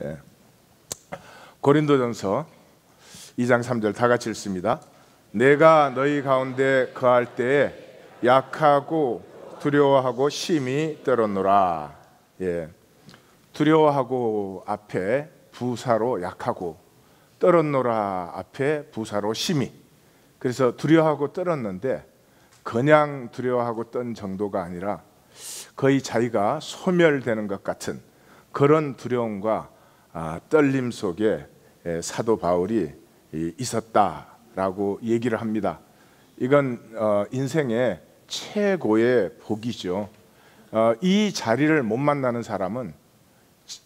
예. 고린도전서 2장 3절 다 같이 읽습니다. 내가 너희 가운데 거할 때에 약하고 두려워하고 심히 떨었노라. 예. 두려워하고 앞에 부사로 약하고, 떨었노라 앞에 부사로 심히. 그래서 두려워하고 떨었는데 그냥 두려워하고 떤 정도가 아니라 거의 자기가 소멸되는 것 같은 그런 두려움과 떨림 속에 사도 바울이 있었다라고 얘기를 합니다. 이건 인생의 최고의 복이죠. 이 자리를 못 만나는 사람은,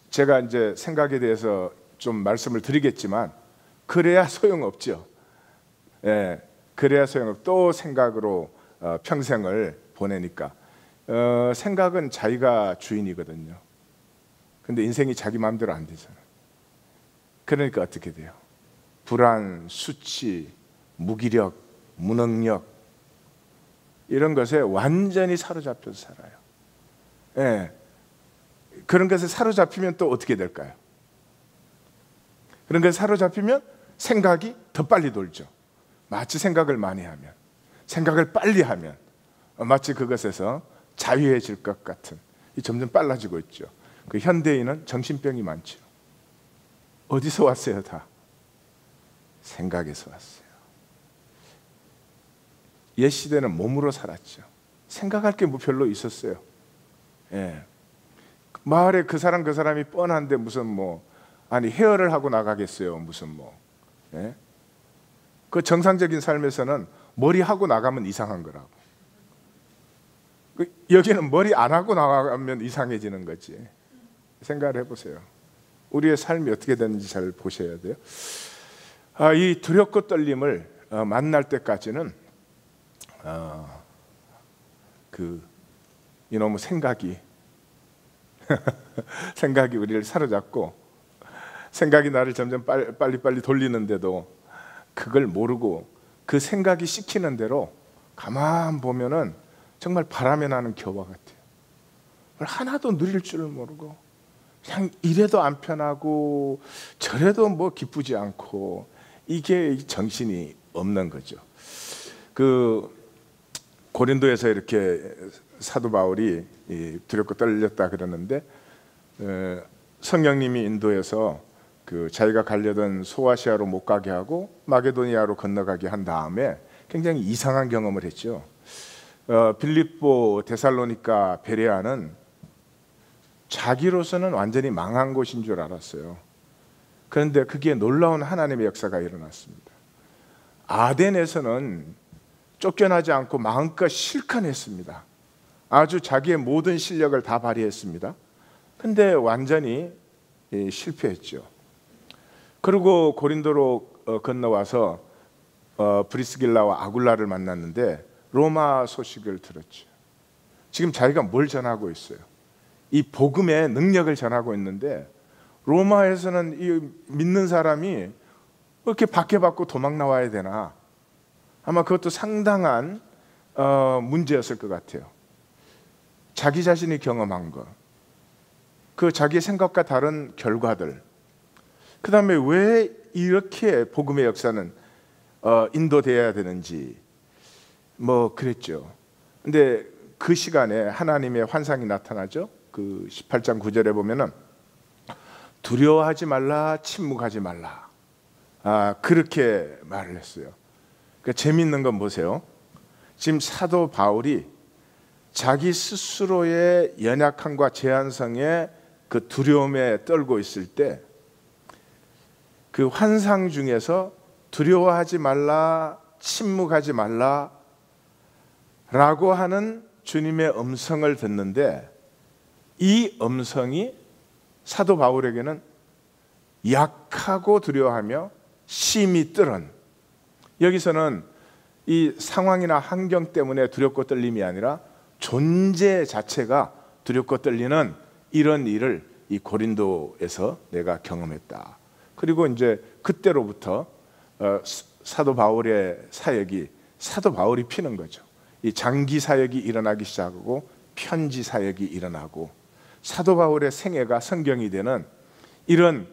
제가 이제 생각에 대해서 좀 말씀을 드리겠지만, 그래야 소용없죠. 예, 그래야 소용없. 또 생각으로 평생을 보내니까. 생각은 자기가 주인이거든요. 근데 인생이 자기 마음대로 안 되잖아요. 그러니까 어떻게 돼요? 불안, 수치, 무기력, 무능력, 이런 것에 완전히 사로잡혀서 살아요. 예. 그런 것에 사로잡히면 또 어떻게 될까요? 그런 것에 사로잡히면 생각이 더 빨리 돌죠. 마치 생각을 많이 하면, 생각을 빨리 하면 마치 그것에서 자유해질 것 같은, 점점 빨라지고 있죠. 그 현대인은 정신병이 많죠. 어디서 왔어요? 다 생각에서 왔어요. 옛 시대는 몸으로 살았죠. 생각할 게 뭐 별로 있었어요. 예. 마을에 그 사람이 뻔한데 무슨 아니 헤어를 하고 나가겠어요? 무슨 예? 그 정상적인 삶에서는 머리 하고 나가면 이상한 거라고. 여기는 머리 안 하고 나가면 이상해지는 거지. 생각을 해보세요. 우리의 삶이 어떻게 되는지 잘 보셔야 돼요. 이 두렵고 떨림을 만날 때까지는 이놈의 생각이 생각이 우리를 사로잡고, 생각이 나를 점점 빨리 돌리는데도 그걸 모르고 그 생각이 시키는 대로 가만 보면은 정말 바람에 나는 겨와 같아요. 하나도 누릴 줄을 모르고 그냥 이래도 안 편하고 저래도 기쁘지 않고, 이게 정신이 없는 거죠. 그 고린도에서 이렇게 사도 바울이 두렵고 떨렸다 그러는데, 성령님이 인도해서 자기가 가려던 소아시아로 못 가게 하고 마게도니아로 건너가게 한 다음에 굉장히 이상한 경험을 했죠. 빌립보, 데살로니가, 베레아는 자기로서는 완전히 망한 곳인 줄 알았어요. 그런데 그게 놀라운 하나님의 역사가 일어났습니다. 아덴에서는 쫓겨나지 않고 마음껏 실컷 했습니다. 아주 자기의 모든 실력을 다 발휘했습니다. 근데 완전히 실패했죠. 그리고 고린도로 건너와서 브리스길라와 아굴라를 만났는데 로마 소식을 들었죠. 지금 자기가 뭘 전하고 있어요? 이 복음의 능력을 전하고 있는데, 로마에서는 이 믿는 사람이 이렇게 박해받고 도망 나와야 되나? 아마 그것도 상당한 문제였을 것 같아요. 자기 자신이 경험한 것, 그 자기의 생각과 다른 결과들, 그 다음에 왜 이렇게 복음의 역사는 인도되어야 되는지 그랬죠. 근데 그 시간에 하나님의 환상이 나타나죠. 그 18장 9절에 보면은 두려워하지 말라, 침묵하지 말라, 그렇게 말을 했어요. 그러니까 재미있는 건 보세요. 지금 사도 바울이 자기 스스로의 연약함과 제한성에 그 두려움에 떨고 있을 때, 그 환상 중에서 두려워하지 말라, 침묵하지 말라 라고 하는 주님의 음성을 듣는데, 이 음성이 사도 바울에게는 약하고 두려워하며 심히 떨은, 여기서는 이 상황이나 환경 때문에 두렵고 떨림이 아니라 존재 자체가 두렵고 떨리는 이런 일을 이 고린도에서 내가 경험했다. 그리고 이제 그때로부터 사도 바울의 사역이 사도 바울이 피는 거죠. 이 장기 사역이 일어나기 시작하고 편지 사역이 일어나고, 사도 바울의 생애가 성경이 되는 이런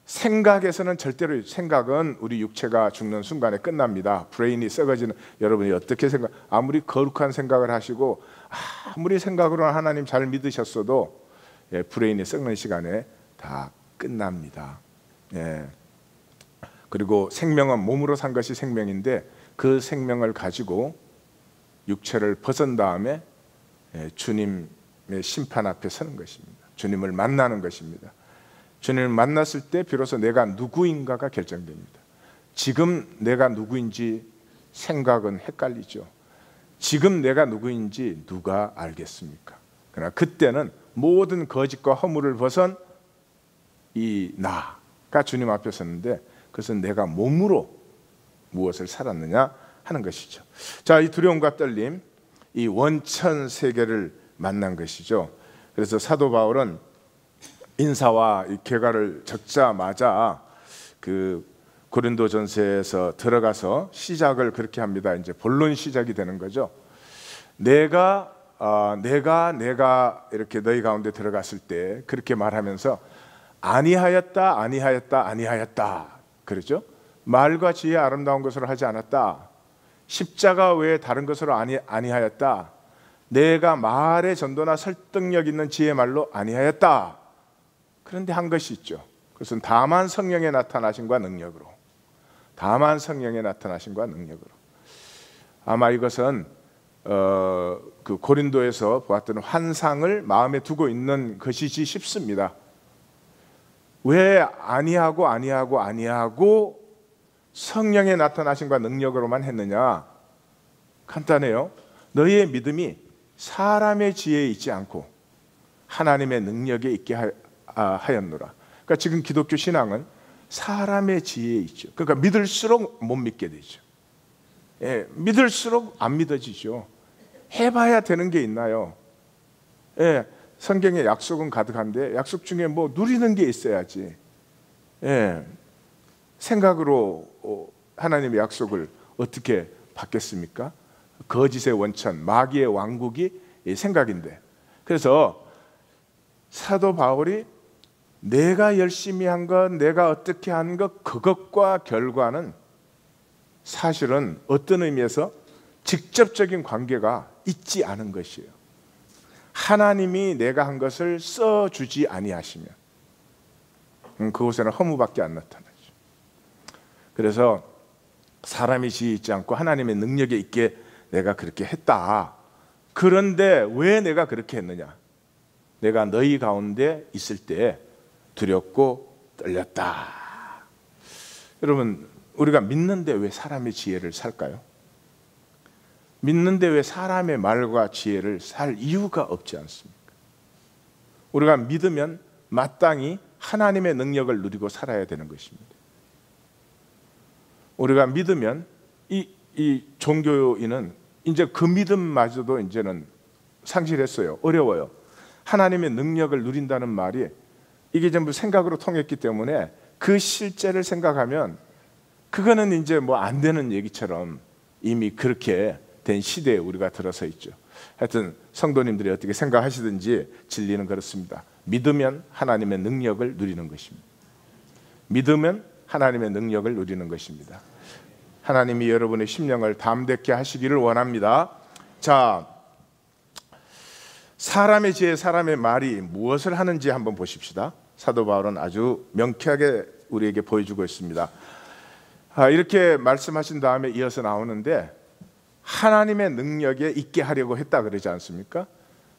생각에서는 절대로, 생각은 우리 육체가 죽는 순간에 끝납니다. 브레인이 썩어지는, 여러분이 어떻게 생각, 아무리 거룩한 생각을 하시고 아무리 생각으로 하나님 잘 믿으셨어도 브레인이 썩는 시간에 다 끝납니다. 그리고 생명은 몸으로 산 것이 생명인데 그 생명을 가지고 육체를 벗은 다음에 주님의 심판 앞에 서는 것입니다. 주님을 만나는 것입니다. 주님을 만났을 때 비로소 내가 누구인가가 결정됩니다. 지금 내가 누구인지 생각은 헷갈리죠. 지금 내가 누구인지 누가 알겠습니까? 그러나 그때는 모든 거짓과 허물을 벗은 이 나가 주님 앞에 섰는데, 그것은 내가 몸으로 무엇을 살았느냐 하는 것이죠. 자, 이 두려움과 떨림, 이 원천 세계를 만난 것이죠. 그래서 사도 바울은 인사와 이 개가를 적자마자 그 고린도전서에서 들어가서 시작을 그렇게 합니다. 이제 본론 시작이 되는 거죠. 내가 이렇게 너희 가운데 들어갔을 때 그렇게 말하면서 아니하였다 그러죠. 말과 지혜 아름다운 것으로 하지 않았다. 십자가 외에 다른 것으로 아니하였다. 내가 말의 전도나 설득력 있는 지혜 말로 아니하였다. 그런데 한 것이 있죠. 그것은 다만 성령의 나타나심과 능력으로. 다만 성령의 나타나심과 능력으로. 아마 이것은 그 고린도에서 보았던 환상을 마음에 두고 있는 것이지 싶습니다. 왜 아니하고 성령의 나타나심과 능력으로만 했느냐? 간단해요. 너희의 믿음이 사람의 지혜에 있지 않고 하나님의 능력에 있게 하였노라. 그러니까 지금 기독교 신앙은 사람의 지혜에 있죠. 그러니까 믿을수록 못 믿게 되죠. 믿을수록 안 믿어지죠. 해봐야 되는 게 있나요? 성경에 약속은 가득한데 약속 중에 뭐 누리는 게 있어야지. 생각으로 하나님의 약속을 어떻게 받겠습니까? 거짓의 원천, 마귀의 왕국이 생각인데. 그래서 사도 바울이 내가 열심히 한 것, 내가 어떻게 한 것, 그것과 결과는 사실은 어떤 의미에서 직접적인 관계가 있지 않은 것이에요. 하나님이 내가 한 것을 써주지 아니하시면 그곳에는 허무밖에 안 나타나죠. 그래서 사람의 지혜 있지 않고 하나님의 능력에 있게 내가 그렇게 했다. 그런데 왜 내가 그렇게 했느냐? 내가 너희 가운데 있을 때 두렵고 떨렸다. 여러분, 우리가 믿는데 왜 사람의 지혜를 살까요? 믿는데 왜 사람의 말과 지혜를 살 이유가 없지 않습니까? 우리가 믿으면 마땅히 하나님의 능력을 누리고 살아야 되는 것입니다. 우리가 믿으면 이 종교인은 이제 그 믿음마저도 이제는 상실했어요. 어려워요. 하나님의 능력을 누린다는 말이 이게 전부 생각으로 통했기 때문에 그 실제를 생각하면 그거는 이제 뭐 안 되는 얘기처럼 이미 그렇게 된 시대에 우리가 들어서 있죠. 하여튼 성도님들이 어떻게 생각하시든지 진리는 그렇습니다. 믿으면 하나님의 능력을 누리는 것입니다. 믿으면 하나님의 능력을 누리는 것입니다. 하나님이 여러분의 심령을 담대케 하시기를 원합니다. 자, 사람의 지혜, 사람의 말이 무엇을 하는지 한번 보십시다. 사도 바울은 아주 명쾌하게 우리에게 보여주고 있습니다. 이렇게 말씀하신 다음에 이어서 나오는데 하나님의 능력에 있게 하려고 했다 그러지 않습니까?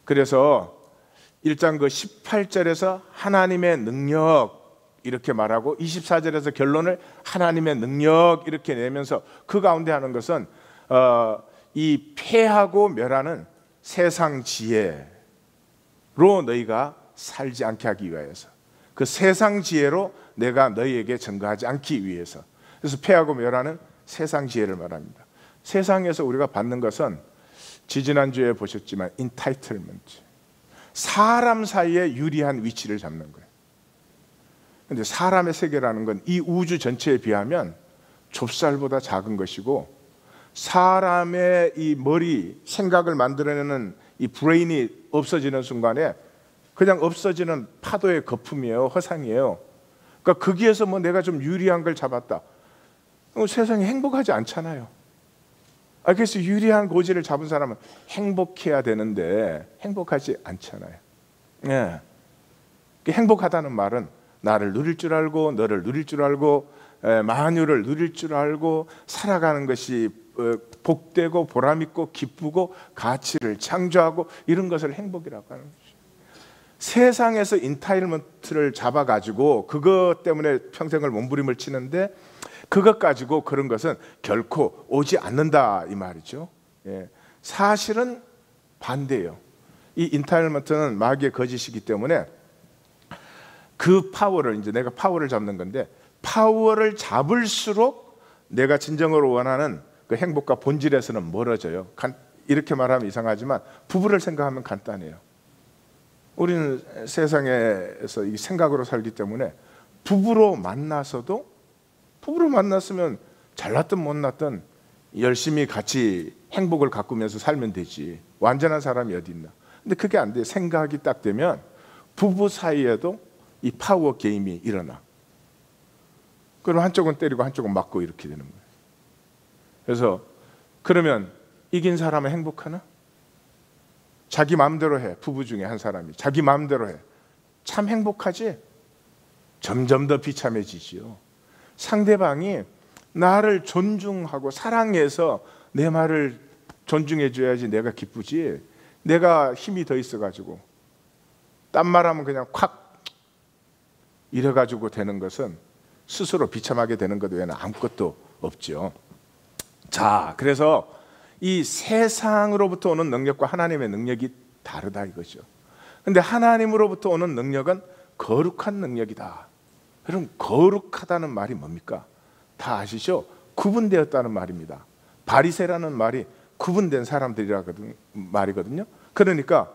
그래서 1장 그 18절에서 하나님의 능력 이렇게 말하고 24절에서 결론을 하나님의 능력 이렇게 내면서 그 가운데 하는 것은 이 패하고 멸하는 세상 지혜로 너희가 살지 않게 하기 위하여서, 그 세상 지혜로 내가 너희에게 증거하지 않기 위해서. 그래서 패하고 멸하는 세상 지혜를 말합니다. 세상에서 우리가 받는 것은 지지난주에 보셨지만 인타이틀먼트, 사람 사이에 유리한 위치를 잡는 거예요. 그런데 사람의 세계라는 건 이 우주 전체에 비하면 좁쌀보다 작은 것이고, 사람의 이 머리, 생각을 만들어내는 이 브레인이 없어지는 순간에 그냥 없어지는 파도의 거품이에요. 허상이에요. 그러니까 거기에서 뭐 내가 좀 유리한 걸 잡았다. 세상이 행복하지 않잖아요. 그래서 유리한 고지를 잡은 사람은 행복해야 되는데 행복하지 않잖아요. 예. 행복하다는 말은 나를 누릴 줄 알고, 너를 누릴 줄 알고, 만유를 누릴 줄 알고 살아가는 것이 복되고 보람있고 기쁘고 가치를 창조하고 이런 것을 행복이라고 하는 거죠. 세상에서 인타일먼트를 잡아가지고 그것 때문에 평생을 몸부림을 치는데 그것 가지고 그런 것은 결코 오지 않는다 이 말이죠. 예. 사실은 반대예요. 이 인타일먼트는 마귀의 거짓이기 때문에 그 파워를, 이제 내가 파워를 잡는 건데, 파워를 잡을수록 내가 진정으로 원하는 그 행복과 본질에서는 멀어져요. 이렇게 말하면 이상하지만 부부를 생각하면 간단해요. 우리는 세상에서 이 생각으로 살기 때문에 부부로 만났으면 잘났든 못났든 열심히 같이 행복을 가꾸면서 살면 되지. 완전한 사람이 어디 있나. 근데 그게 안 돼. 생각이 딱 되면 부부 사이에도 이 파워 게임이 일어나. 그럼 한쪽은 때리고 한쪽은 맞고 이렇게 되는 거예요. 그래서 그러면 이긴 사람은 행복하나? 자기 마음대로 해. 부부 중에 한 사람이 자기 마음대로 해. 참 행복하지? 점점 더 비참해지지요. 상대방이 나를 존중하고 사랑해서 내 말을 존중해 줘야지 내가 기쁘지. 내가 힘이 더 있어가지고 딴 말하면 그냥 콱 이래가지고 되는 것은 스스로 비참하게 되는 것 외에는 아무것도 없죠. 자, 그래서 이 세상으로부터 오는 능력과 하나님의 능력이 다르다 이거죠. 근데 하나님으로부터 오는 능력은 거룩한 능력이다. 여러분, 거룩하다는 말이 뭡니까? 다 아시죠? 구분되었다는 말입니다. 바리새라는 말이 구분된 사람들이라거든 말이거든요. 그러니까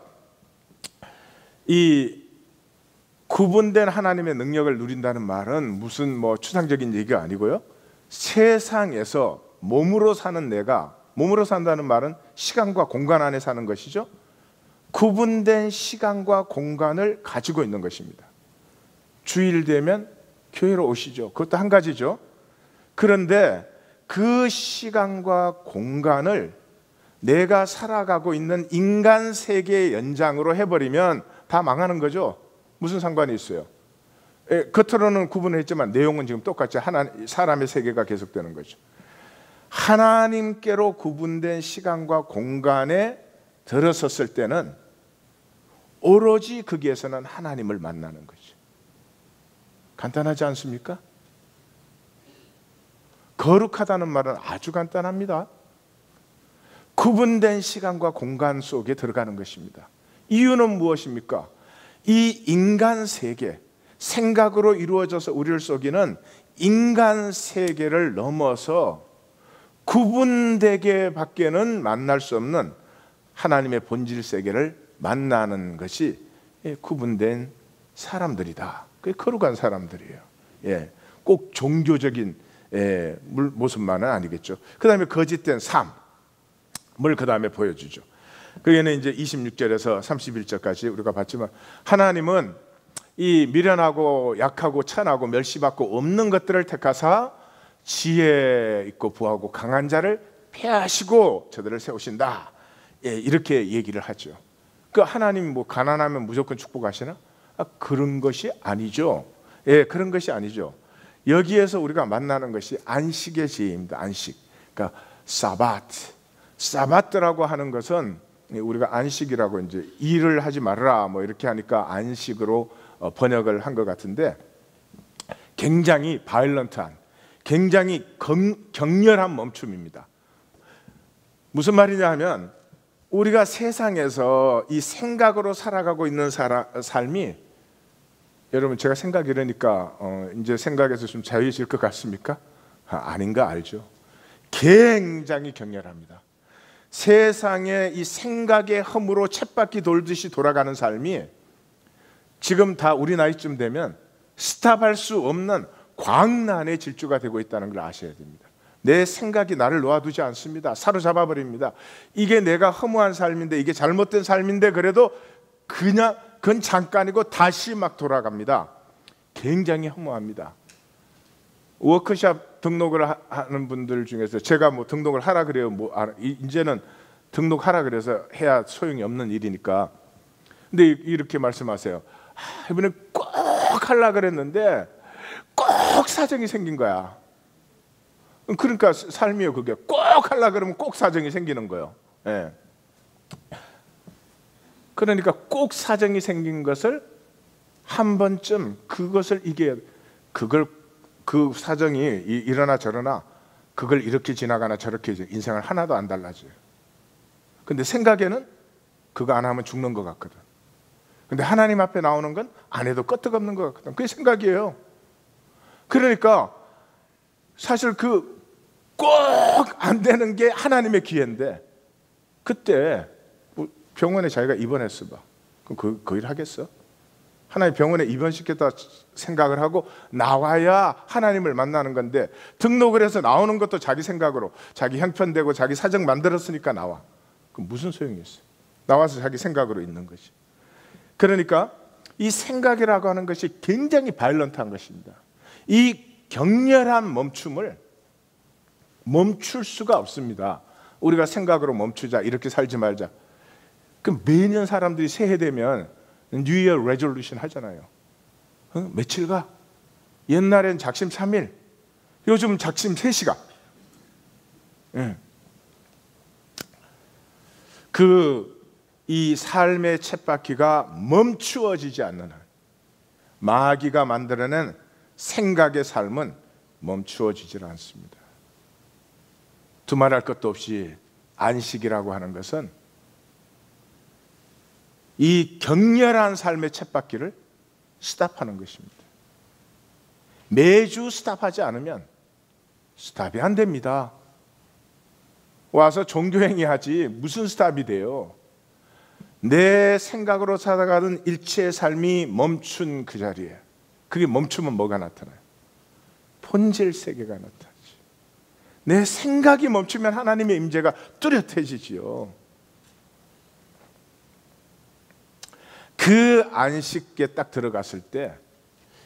이 구분된 하나님의 능력을 누린다는 말은 무슨 뭐 추상적인 얘기가 아니고요. 세상에서 몸으로 사는 내가, 몸으로 산다는 말은 시간과 공간 안에 사는 것이죠. 구분된 시간과 공간을 가지고 있는 것입니다. 주일 되면 교회로 오시죠. 그것도 한 가지죠. 그런데 그 시간과 공간을 내가 살아가고 있는 인간 세계의 연장으로 해버리면 다 망하는 거죠. 무슨 상관이 있어요? 겉으로는 구분했지만 내용은 지금 똑같이 사람의 세계가 계속되는 거죠. 하나님께로 구분된 시간과 공간에 들어섰을 때는 오로지 거기에서는 하나님을 만나는 거죠. 간단하지 않습니까? 거룩하다는 말은 아주 간단합니다. 구분된 시간과 공간 속에 들어가는 것입니다. 이유는 무엇입니까? 이 인간 세계, 생각으로 이루어져서 우리를 속이는 인간 세계를 넘어서 구분되게 밖에는 만날 수 없는 하나님의 본질 세계를 만나는 것이 구분된 사람들이다. 그게 거룩한 사람들이에요. 꼭 종교적인 모습만은 아니겠죠. 그 다음에 거짓된 삶을 그 다음에 보여주죠. 그게는 이제 26절에서 31절까지 우리가 봤지만, 하나님은 이 미련하고 약하고 천하고 멸시받고 없는 것들을 택하사 지혜 있고 부하고 강한 자를 폐하시고 저들을 세우신다. 이렇게 얘기를 하죠. 그 하나님 뭐 가난하면 무조건 축복하시나? 그런 것이 아니죠. 그런 것이 아니죠. 여기에서 우리가 만나는 것이 안식의 지혜입니다. 안식. 그러니까 사바트라고 하는 것은 우리가 안식이라고 이제 일을 하지 말아라 뭐 이렇게 하니까 안식으로 번역을 한 것 같은데, 굉장히 바이런트한, 굉장히 격렬한 멈춤입니다. 무슨 말이냐 하면, 우리가 세상에서 이 생각으로 살아가고 있는 삶이, 여러분 제가 생각 이러니까 이제 생각에서 좀 자유해질 것 같습니까? 아닌가 알죠. 굉장히 격렬합니다. 세상에 이 생각의 허무로 쳇바퀴 돌듯이 돌아가는 삶이 지금 다 우리 나이쯤 되면 스탑할 수 없는 광란의 질주가 되고 있다는 걸 아셔야 됩니다. 내 생각이 나를 놓아두지 않습니다. 사로잡아 버립니다. 이게 내가 허무한 삶인데, 이게 잘못된 삶인데, 그래도 그냥 그건 잠깐이고 다시 막 돌아갑니다. 굉장히 허무합니다. 워크숍 등록을 하는 분들 중에서 제가 뭐 등록을 하라 그래요. 이제는 등록하라 그래서 해야 소용이 없는 일이니까. 근데 이렇게 말씀하세요. 이번에 꼭 하려 그랬는데 꼭 사정이 생긴 거야. 그러니까 삶이에요. 그게 꼭 하려 그러면 꼭 사정이 생기는 거예요. 예. 그러니까 꼭 사정이 생긴 것을 한 번쯤 그것을 이겨야 돼. 그 사정이 이러나 저러나 그걸 이렇게 지나가나 저렇게 인생을 하나도 안 달라져요. 근데 생각에는 그거 안 하면 죽는 것 같거든. 근데 하나님 앞에 나오는 건 안 해도 끄떡없는 것 같거든. 그게 생각이에요. 그러니까 사실 그 꼭 안 되는 게 하나님의 기회인데, 그때 병원에 자기가 입원했어 봐. 그럼 그 일 하겠어? 하나님 병원에 입원시켰다 생각을 하고 나와야 하나님을 만나는 건데, 등록을 해서 나오는 것도 자기 생각으로 자기 형편되고 자기 사정 만들었으니까 나와. 그럼 무슨 소용이 있어? 나와서 자기 생각으로 있는 것이. 그러니까 이 생각이라고 하는 것이 굉장히 바이런트한 것입니다. 이 격렬한 멈춤을 멈출 수가 없습니다. 우리가 생각으로 멈추자, 이렇게 살지 말자. 그럼 매년 사람들이 새해 되면 New Year Resolution 하잖아요. 며칠가? 옛날엔 작심 3일, 요즘 작심 3시간. 예. 이 삶의 쳇바퀴가 멈추어지지 않는 한, 마귀가 만들어낸 생각의 삶은 멈추어지질 않습니다. 두말할 것도 없이 안식이라고 하는 것은 이 격렬한 삶의 쳇바퀴를 스탑하는 것입니다. 매주 스탑하지 않으면 스탑이 안 됩니다. 와서 종교행위 하지 무슨 스탑이 돼요? 내 생각으로 살아가는 일체의 삶이 멈춘 그 자리에, 그게 멈추면 뭐가 나타나요? 본질 세계가 나타나지. 내 생각이 멈추면 하나님의 임재가 뚜렷해지지요. 그 안식에 딱 들어갔을 때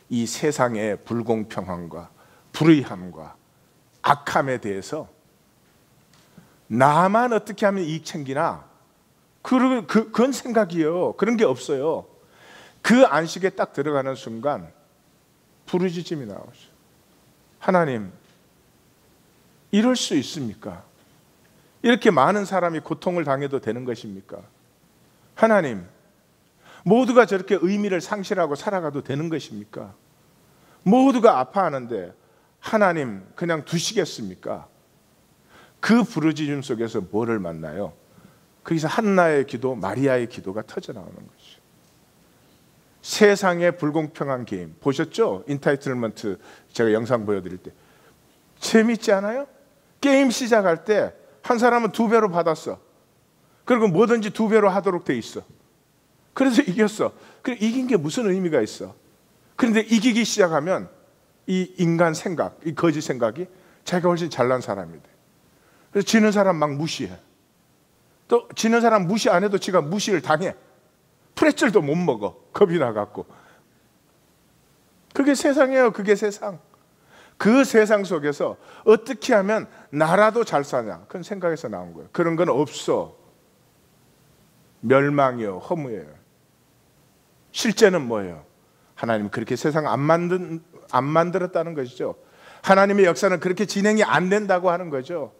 이 세상의 불공평함과 불의함과 악함에 대해서 나만 어떻게 하면 이익 챙기나, 그건 생각이에요. 그런 게 없어요. 그 안식에 딱 들어가는 순간 부르짖음이 나오죠. 하나님, 이럴 수 있습니까? 이렇게 많은 사람이 고통을 당해도 되는 것입니까? 하나님, 모두가 저렇게 의미를 상실하고 살아가도 되는 것입니까? 모두가 아파하는데 하나님 그냥 두시겠습니까? 그 부르짖음 속에서 뭐를 만나요? 거기서 한나의 기도, 마리아의 기도가 터져나오는 것이죠. 세상의 불공평한 게임 보셨죠? 인타이틀먼트 제가 영상 보여드릴 때 재밌지 않아요? 게임 시작할 때 한 사람은 2배로 받았어. 그리고 뭐든지 2배로 하도록 돼 있어. 그래서 이겼어. 그래, 이긴 게 무슨 의미가 있어? 그런데 이기기 시작하면 이 인간 생각, 이 거짓 생각이 자기가 훨씬 잘난 사람이 돼. 그래서 지는 사람 막 무시해. 또 지는 사람 무시 안 해도 지가 무시를 당해. 프레첼도 못 먹어. 겁이 나갖고. 그게 세상이에요. 그게 세상. 그 세상 속에서 어떻게 하면 나라도 잘 사냐, 그런 생각에서 나온 거예요. 그런 건 없어. 멸망이요, 허무예요. 실제는 뭐예요? 하나님 그렇게 세상 안 만들었다는 것이죠. 하나님의 역사는 그렇게 진행이 안 된다고 하는 거죠.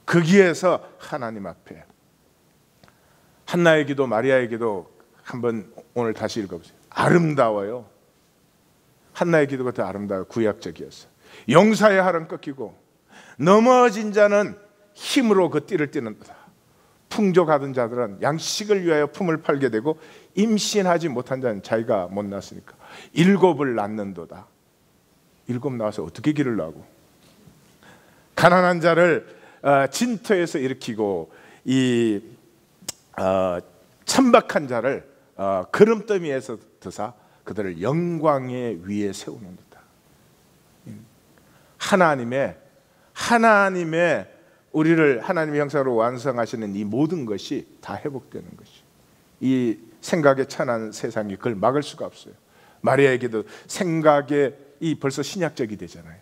거기에서 하나님 앞에 한나의 기도, 마리아의 기도 한번 오늘 다시 읽어보세요. 아름다워요. 한나의 기도가 더 아름다워요. 구약적이었어요. 용사의 활은 꺾이고 넘어진 자는 힘으로 그 띠를 띠는다. 풍족하던 자들은 양식을 위하여 품을 팔게 되고 임신하지 못한 자는 자기가 못 낳았으니까 7을 낳는도다. 7 낳아서 어떻게 기르려고? 가난한 자를 진토에서 일으키고 이 천박한 자를 거름더미에서 드사 그들을 영광의 위에 세우는도다. 하나님의 우리를 하나님의 형상으로 완성하시는 이 모든 것이 다 회복되는 것이. 이 생각에 찬한 세상이 그걸 막을 수가 없어요. 마리아에게도 생각에 이 벌써 신약적이 되잖아요.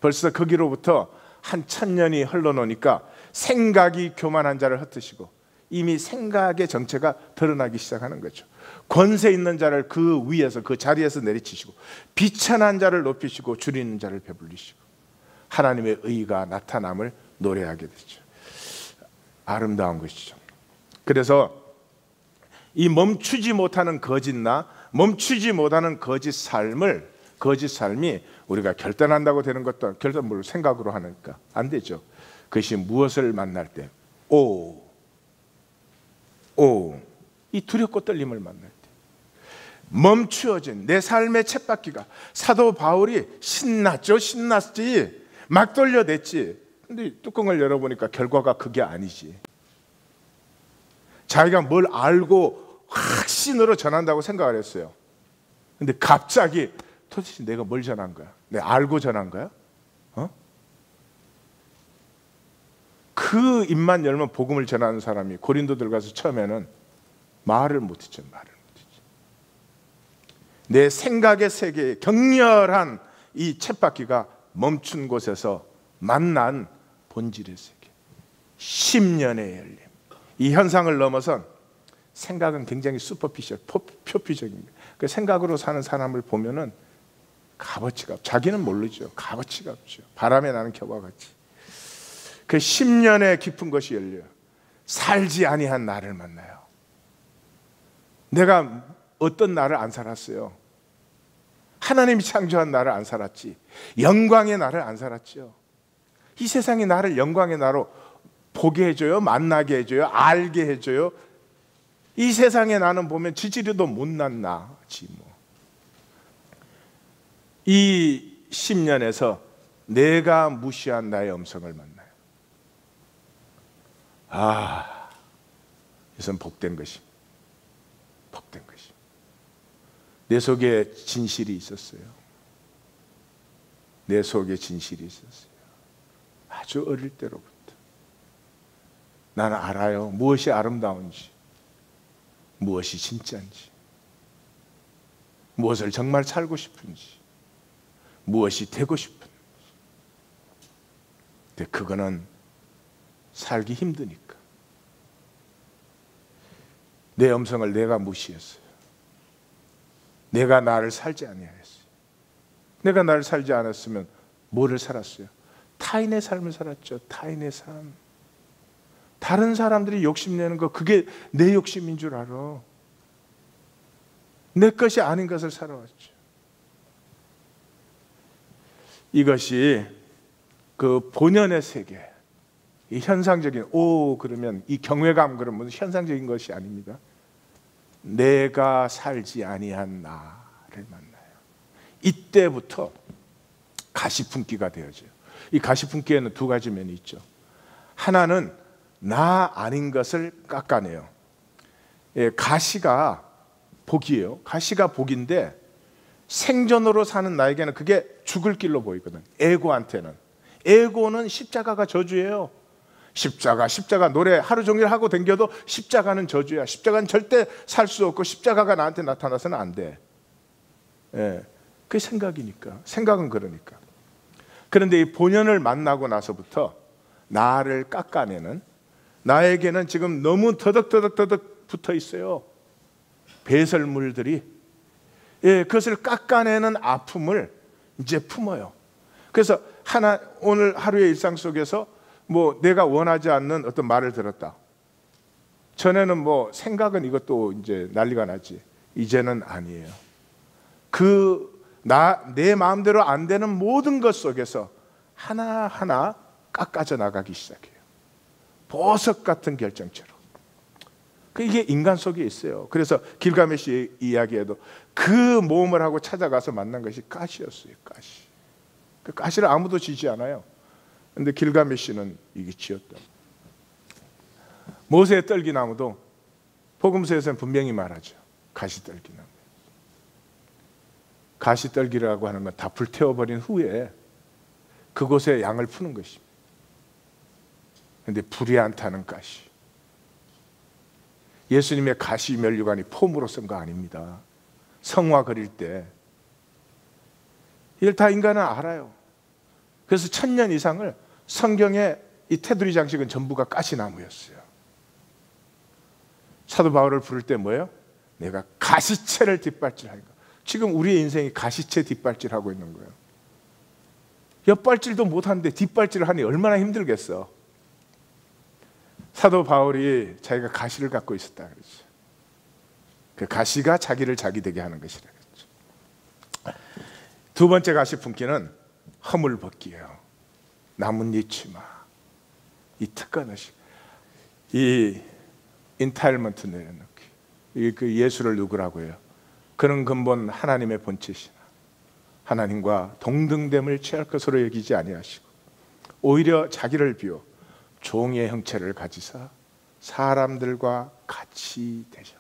벌써 거기로부터 한 1000년이 흘러놓으니까 생각이 교만한 자를 흩으시고 이미 생각의 정체가 드러나기 시작하는 거죠. 권세 있는 자를 그 위에서 그 자리에서 내리치시고 비천한 자를 높이시고 줄이는 자를 배불리시고 하나님의 의가 나타남을 노래하게 되죠. 아름다운 것이죠. 그래서 이 멈추지 못하는 거짓나 멈추지 못하는 거짓 삶이 우리가 결단한다고 되는 것도 결단 뭘 생각으로 하니까 안 되죠. 그것이 무엇을 만날 때 이 두렵고 떨림을 만날 때 멈추어진 내 삶의 쳇바퀴가 사도 바울이 신났지 막 돌려댔지. 근데 뚜껑을 열어보니까 결과가 그게 아니지. 자기가 뭘 알고 확신으로 전한다고 생각을 했어요. 근데 갑자기 도대체 내가 뭘 전한 거야? 내가 알고 전한 거야? 그 입만 열면 복음을 전하는 사람이 고린도들 가서 처음에는 말을 못했죠. 내 생각의 세계에 격렬한 이 쳇바퀴가 멈춘 곳에서 만난 본질의 세계, 10년의 열림. 이 현상을 넘어선 생각은 굉장히 슈퍼피셜, 표피적입니다. 그 생각으로 사는 사람을 보면은 값어치가 자기는 모르죠. 값어치가 없죠. 바람에 나는 겨와 같이. 그 10년의 깊은 것이 열려요. 살지 아니한 나를 만나요. 내가 어떤 나를 안 살았어요. 하나님이 창조한 나를 안 살았지. 영광의 나를 안 살았죠. 이 세상이 나를 영광의 나로 보게 해줘요. 만나게 해줘요. 알게 해줘요. 이 세상에 나는 보면 지지리도 못난 나지 뭐. 이 10년에서 내가 무시한 나의 음성을 만나요. 이것은 복된 것입니다. 복된 것입니다. 내 속에 진실이 있었어요. 내 속에 진실이 있었어요. 아주 어릴 때로부터 나는 알아요. 무엇이 아름다운지, 무엇이 진짜인지, 무엇을 정말 살고 싶은지, 무엇이 되고 싶은지. 근데 그거는 살기 힘드니까 내 음성을 내가 무시했어요. 내가 나를 살지 아니하였어요. 내가 나를 살지 않았으면 뭐를 살았어요? 타인의 삶을 살았죠. 타인의 삶. 다른 사람들이 욕심내는 거 그게 내 욕심인 줄 알아. 내 것이 아닌 것을 살아왔죠. 이것이 그 본연의 세계, 이 현상적인 그러면 이 경외감 그러면 현상적인 것이 아닙니다. 내가 살지 아니한 나를 만나요. 이때부터 가시품기가 되어져요. 이 가시품기에는 두 가지 면이 있죠. 하나는 나 아닌 것을 깎아내요. 가시가 복이에요. 가시가 복인데 생존으로 사는 나에게는 그게 죽을 길로 보이거든. 에고한테는. 에고는 십자가가 저주예요. 십자가 노래 하루 종일 하고 댕겨도 십자가는 저주야. 십자가는 절대 살 수 없고 십자가가 나한테 나타나서는 안 돼. 그게 생각이니까. 생각은 그러니까. 그런데 이 본연을 만나고 나서부터 나를 깎아내는, 나에게는 지금 너무 더덕 붙어 있어요. 배설물들이. 그것을 깎아내는 아픔을 이제 품어요. 그래서 오늘 하루의 일상 속에서 뭐 내가 원하지 않는 어떤 말을 들었다. 전에는 뭐 생각은 이것도 이제 난리가 나지. 이제는 아니에요. 내 마음대로 안 되는 모든 것 속에서 하나하나 깎아져 나가기 시작해요. 보석 같은 결정체로. 이게 인간 속에 있어요. 그래서 길가메시 이야기에도 그 모험을 하고 찾아가서 만난 것이 가시였어요. 가시. 그 가시를 아무도 지지 않아요. 근데 길가메시는 이게 지었다. 모세의 떨기나무도 복음서에서는 분명히 말하죠. 가시떨기나무. 가시떨기라고 하는 건 다 불태워버린 후에 그곳에 양을 푸는 것입니다. 근데 불이 안 타는 가시. 예수님의 가시 면류관이 폼으로 쓴 거 아닙니다. 성화 그릴 때 이걸 다 인간은 알아요. 그래서 1000년 이상을 성경의 이 테두리 장식은 전부가 가시나무였어요. 사도 바울을 부를 때 뭐예요? 내가 가시채를 뒷발질하니까. 지금 우리의 인생이 가시채 뒷발질하고 있는 거예요. 옆발질도 못하는데 뒷발질을 하니 얼마나 힘들겠어. 사도 바울이 자기가 가시를 갖고 있었다 그랬죠. 그 가시가 자기를 자기 되게 하는 것이라 그랬죠. 두 번째 가시 품기는 허물 벗기예요. 나뭇잎 치마, 이 특권의식, 이 인타일먼트 내려놓기. 그 예수를 누구라고 해요? 그는 근본 하나님의 본체시나 하나님과 동등됨을 취할 것으로 여기지 아니하시고 오히려 자기를 비워 종의 형체를 가지사 사람들과 같이 되셨.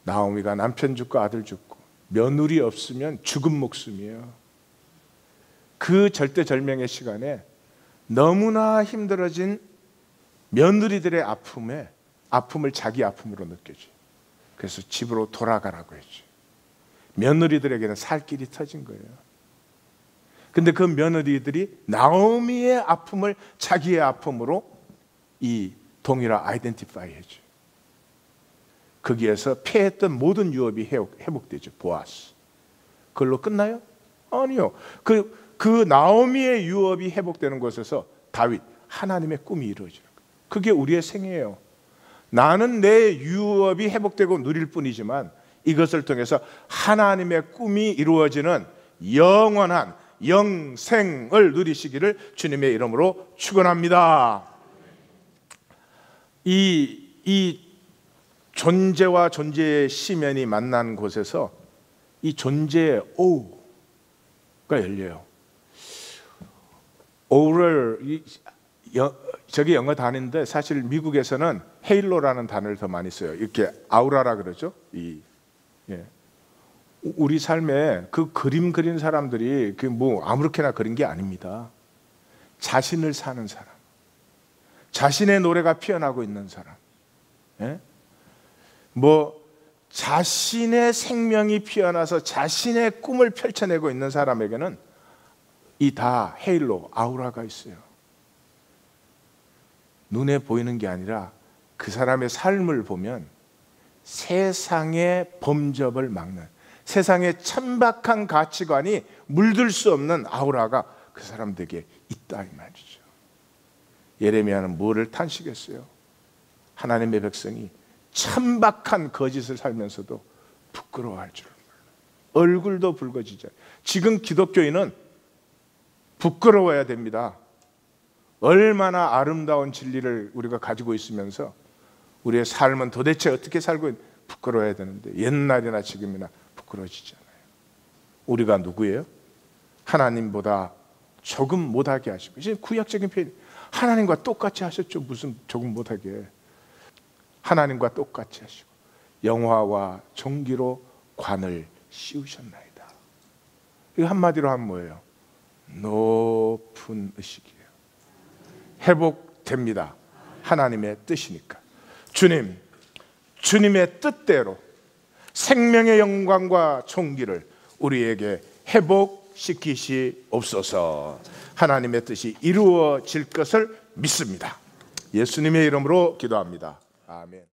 나오미가 남편 죽고 아들 죽고 며느리 없으면 죽은 목숨이에요. 그 절대절명의 시간에 너무나 힘들어진 며느리들의 아픔을 자기 아픔으로 느껴줘요. 그래서 집으로 돌아가라고 했죠. 며느리들에게는 살 길이 터진 거예요. 근데 그 며느리들이 나오미의 아픔을 자기의 아픔으로 이 동일화 아이덴티파이 해줘요. 거기에서 패했던 모든 유업이 회복되죠. 보아스. 그걸로 끝나요? 아니요. 그 나오미의 유업이 회복되는 곳에서 다윗, 하나님의 꿈이 이루어져요. 그게 우리의 생애예요. 나는 내 유업이 회복되고 누릴 뿐이지만 이것을 통해서 하나님의 꿈이 이루어지는 영원한 영생을 누리시기를 주님의 이름으로 축원합니다. 이 존재와 존재의 시면이 만난 곳에서 이 존재의 오우가 열려요. 오우를 저게 영어 단어인데 사실 미국에서는 헤일로라는 단어를 더 많이 써요. 이렇게 아우라라 그러죠. 우리 삶에 그 그림 그린 사람들이 그 뭐 아무렇게나 그린 게 아닙니다. 자신을 사는 사람, 자신의 노래가 피어나고 있는 사람, 자신의 생명이 피어나서 자신의 꿈을 펼쳐내고 있는 사람에게는 이 다 헤일로, 아우라가 있어요. 눈에 보이는 게 아니라 그 사람의 삶을 보면 세상의 범접을 막는, 세상의 천박한 가치관이 물들 수 없는 아우라가 그 사람들에게 있다 이 말이죠. 예레미야는 뭐를 탄식했어요? 하나님의 백성이 천박한 거짓을 살면서도 부끄러워할 줄 몰라. 얼굴도 붉어지죠. 지금 기독교인은 부끄러워야 됩니다. 얼마나 아름다운 진리를 우리가 가지고 있으면서 우리의 삶은 도대체 어떻게 살고 부끄러워야 되는데 옛날이나 지금이나 부끄러워지잖아요. 우리가 누구예요? 하나님보다 조금 못하게 하시고, 이제 구약적인 표현, 하나님과 똑같이 하셨죠. 무슨 조금 못하게. 하나님과 똑같이 하시고 영화와 종기로 관을 씌우셨나이다. 이거 한마디로 하면 뭐예요? 높은 의식이에요. 회복됩니다. 하나님의 뜻이니까. 주님의 뜻대로 생명의 영광과 종기를 우리에게 회복시키시옵소서. 하나님의 뜻이 이루어질 것을 믿습니다. 예수님의 이름으로 기도합니다. 아멘.